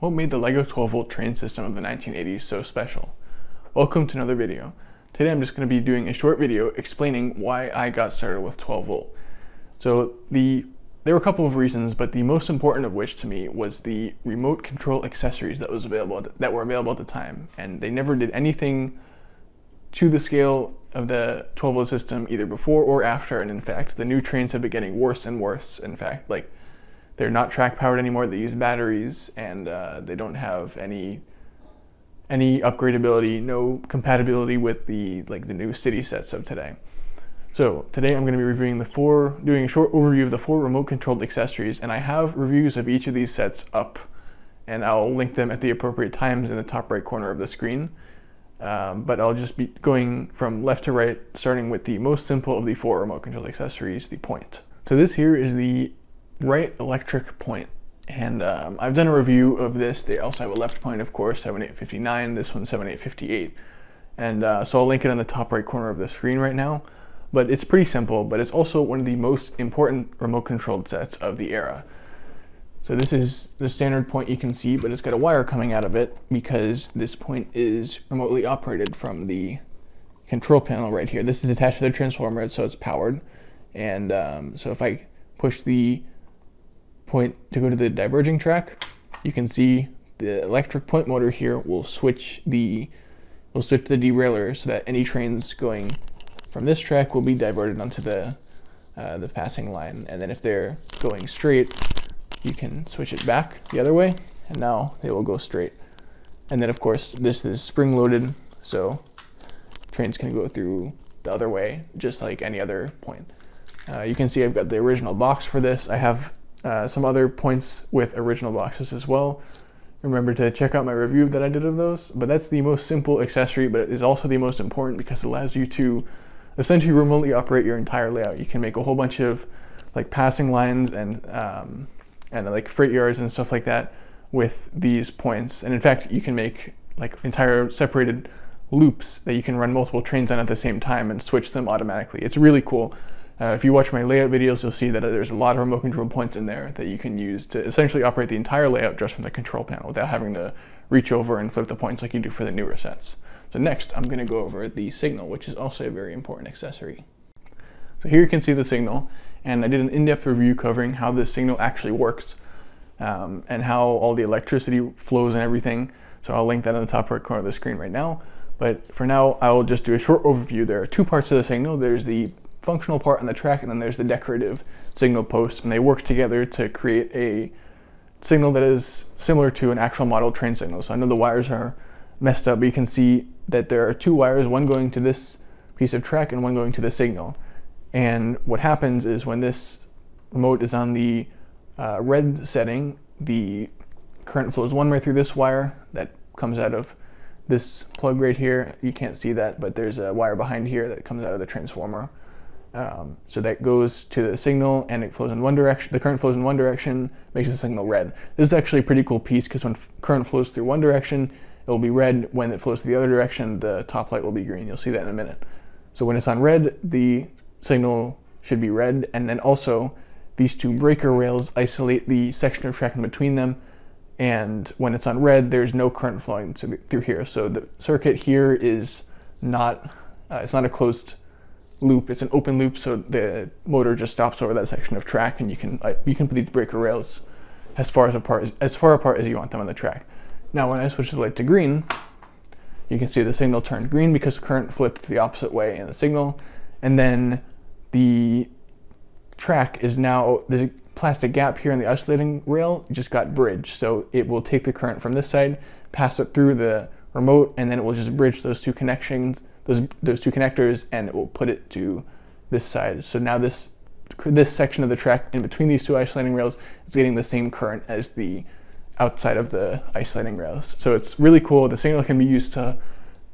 What made the LEGO 12-volt train system of the 1980s so special? Welcome to another video. Today I'm just going to be doing a short video explaining why I got started with 12-volt. So there were a couple of reasons, but the most important of which to me was the remote control accessories that were available at the time, and they never did anything to the scale of the 12-volt system either before or after. And in fact, the new trains have been getting worse and worse. In fact, they're not track powered anymore. They use batteries, and they don't have any upgradability, no compatibility with the new city sets of today. So today I'm going to be reviewing doing a short overview of the 4 remote controlled accessories, and I have reviews of each of these sets up, and I'll link them at the appropriate times in the top right corner of the screen. But I'll just be going from left to right, starting with the most simple of the 4 remote controlled accessories, the point. So this here is the right electric point, and I've done a review of this. They also have a left point, of course, 7859, this one's 7858, and so I'll link it on the top right corner of the screen right now. But it's pretty simple, but it's also one of the most important remote controlled sets of the era. So this is the standard point you can see, but it's got a wire coming out of it because this point is remotely operated from the control panel right here. This is attached to the transformer, so it's powered. And so if I push the point to go to the diverging track, you can see the electric point motor here will switch the derailleur so that any trains going from this track will be diverted onto the passing line. And then if they're going straight, you can switch it back the other way, and now they will go straight. And then of course this is spring loaded, so trains can go through the other way just like any other point. You can see I've got the original box for this. I have some other points with original boxes as well. Remember to check out my review that I did of those. But that's the most simple accessory, but it is also the most important because it allows you to essentially remotely operate your entire layout. You can make a whole bunch of passing lines and freight yards and stuff like that with these points. And in fact, you can make entire separated loops that you can run multiple trains on at the same time and switch them automatically. It's really cool. If you watch my layout videos, you'll see that there's a lot of remote control points in there that you can use to essentially operate the entire layout just from the control panel without having to reach over and flip the points like you do for the newer sets. So next, I'm going to go over the signal, which is also a very important accessory. So here you can see the signal, and I did an in-depth review covering how this signal actually works and how all the electricity flows and everything. So I'll link that on the top right corner of the screen right now. But for now, I will just do a short overview. There are 2 parts of the signal. There's the functional part on the track, and then there's the decorative signal post, and they work together to create a signal that is similar to an actual model train signal. So I know the wires are messed up, but you can see that there are 2 wires, one going to this piece of track and one going to the signal. And what happens is when this remote is on the red setting, the current flows one way through this wire that comes out of this plug right here. You can't see that, but there's a wire behind here that comes out of the transformer. So that goes to the signal, and it flows in one direction. The current flows in one direction, makes the signal red. This is actually a pretty cool piece because when current flows through one direction, it will be red. When it flows to the other direction, the top light will be green. You'll see that in a minute. So when it's on red, the signal should be red, and then also these 2 breaker rails isolate the section of track in between them, and when it's on red, there's no current flowing through here. So the circuit here is not, it's not a closed loop, it's an open loop, so the motor just stops over that section of track, and you can put these breaker rails as far apart as you want them on the track. Now when I switch the light to green, you can see the signal turned green because current flipped the opposite way in the signal, and then the track is now, there's a plastic gap here in the isolating rail, just got bridged, so it will take the current from this side, pass it through the remote, and then it will just bridge those 2 connections, those 2 connectors, and it will put it to this side. So now this section of the track in between these 2 isolating rails is getting the same current as the outside of the isolating rails. So it's really cool. The signal can be used to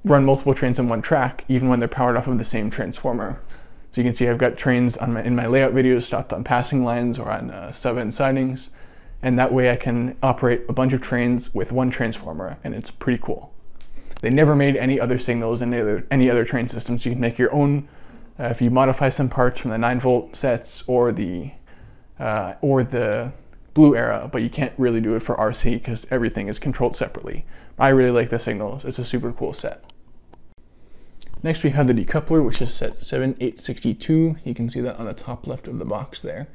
run multiple trains on one track, even when they're powered off of the same transformer. So you can see I've got trains in my layout videos stopped on passing lines or on stub-end sidings, and that way I can operate a bunch of trains with one transformer, and it's pretty cool. They never made any other signals in any other train systems. You can make your own if you modify some parts from the 9-volt sets or the blue era, but you can't really do it for RC because everything is controlled separately. I really like the signals. It's a super cool set. Next we have the decoupler, which is set 7862. You can see that on the top left of the box there.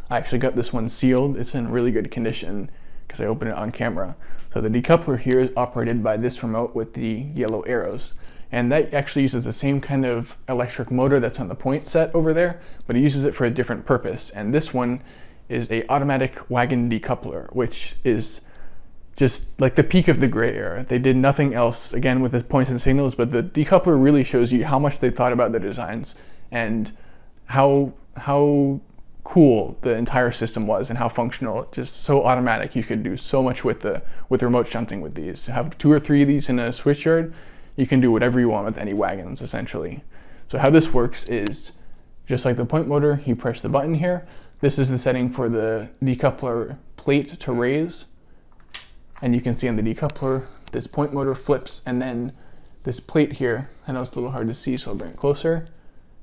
I actually got this one sealed. It's in really good condition because I opened it on camera. So the decoupler here is operated by this remote with the yellow arrows. And that actually uses the same kind of electric motor that's on the point set over there, but it uses it for a different purpose. And this one is a automatic wagon decoupler, which is just like the peak of the gray era. They did nothing else, again, with the points and signals, but the decoupler really shows you how much they thought about the designs and how cool the entire system was and how functional. Just so automatic. You could do so much with remote shunting with these. Have 2 or 3 of these in a switchyard, you can do whatever you want with any wagons, essentially. So how this works is, just like the point motor, you press the button here. This is the setting for the decoupler plate to raise. And you can see on the decoupler, this point motor flips, and then this plate here, I know it's a little hard to see, so I'll bring it closer,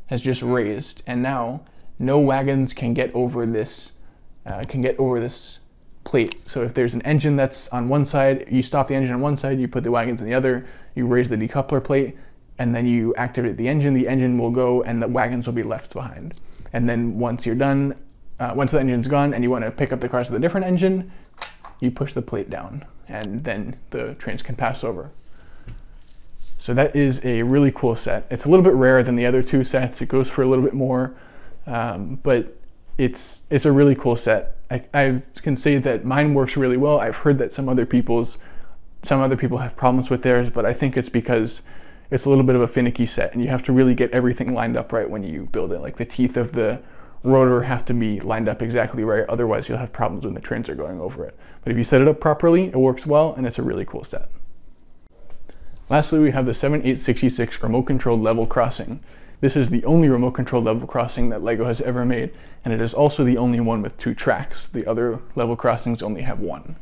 has just raised. And now, no wagons can get over this, plate. So if there's an engine that's on one side, you stop the engine on one side, you put the wagons on the other, you raise the decoupler plate, and then you activate the engine will go and the wagons will be left behind. And then once you're done, once the engine's gone and you want to pick up the cars with a different engine, you push the plate down and then the trains can pass over. So that is a really cool set. It's a little bit rarer than the other 2 sets. It goes for a little bit more, but it's a really cool set. I can say that mine works really well. I've heard that some other people have problems with theirs, but I think it's because it's a little bit of a finicky set and you have to really get everything lined up right when you build it. Like the teeth of the rotor have to be lined up exactly right, otherwise you'll have problems when the trains are going over it. But if you set it up properly, it works well and it's a really cool set. Lastly, we have the 7866 remote controlled level crossing. This is the only remote controlled level crossing that LEGO has ever made, and it is also the only one with 2 tracks. The other level crossings only have 1.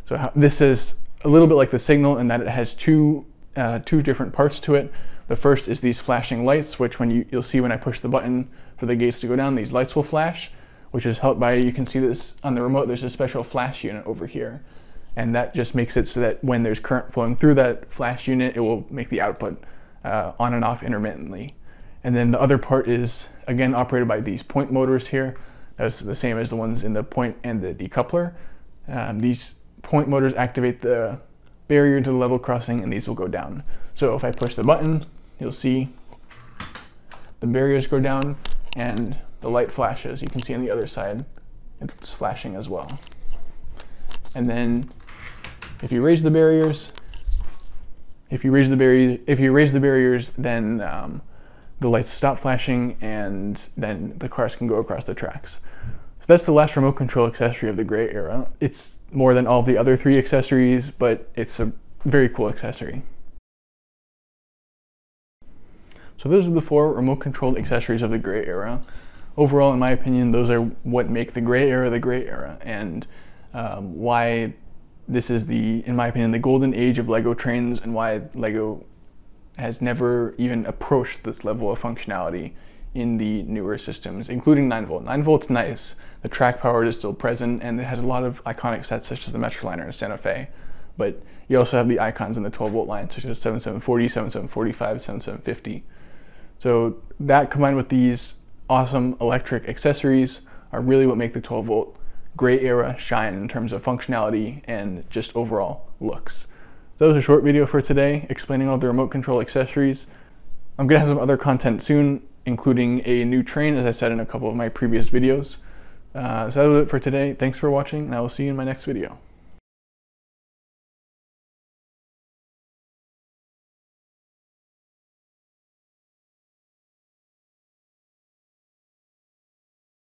So this is a little bit like the signal in that it has two different parts to it. The first is these flashing lights, which you'll see when I push the button for the gates to go down, these lights will flash, which is helped by, you can see this on the remote, there's a special flash unit over here. And that just makes it so that when there's current flowing through that flash unit, it will make the output on and off intermittently. And then the other part is, again, operated by these point motors here. That's the same as the ones in the point and the decoupler. These point motors activate the barrier to the level crossing and these will go down. So if I push the button, you'll see the barriers go down and the light flashes. You can see on the other side, it's flashing as well. And then if you raise the barriers, then the lights stop flashing and then the cars can go across the tracks. So that's the last remote control accessory of the gray era. It's more than all of the other 3 accessories, but it's a very cool accessory. So those are the 4 remote controlled accessories of the gray era. Overall, in my opinion, those are what make the gray era, and why this is in my opinion, the golden age of LEGO trains, and why LEGO has never even approached this level of functionality in the newer systems, including 9V. 9V's nice. The track power is still present, and it has a lot of iconic sets such as the Metroliner and Santa Fe. But you also have the icons in the 12V line, such as 7740, 7745, 7750. So that combined with these awesome electric accessories are really what make the 12V gray era shine in terms of functionality and just overall looks. So that was a short video for today explaining all the remote control accessories. I'm gonna have some other content soon, including a new train, as I said in a couple of my previous videos. So that was it for today. Thanks for watching, and I will see you in my next video.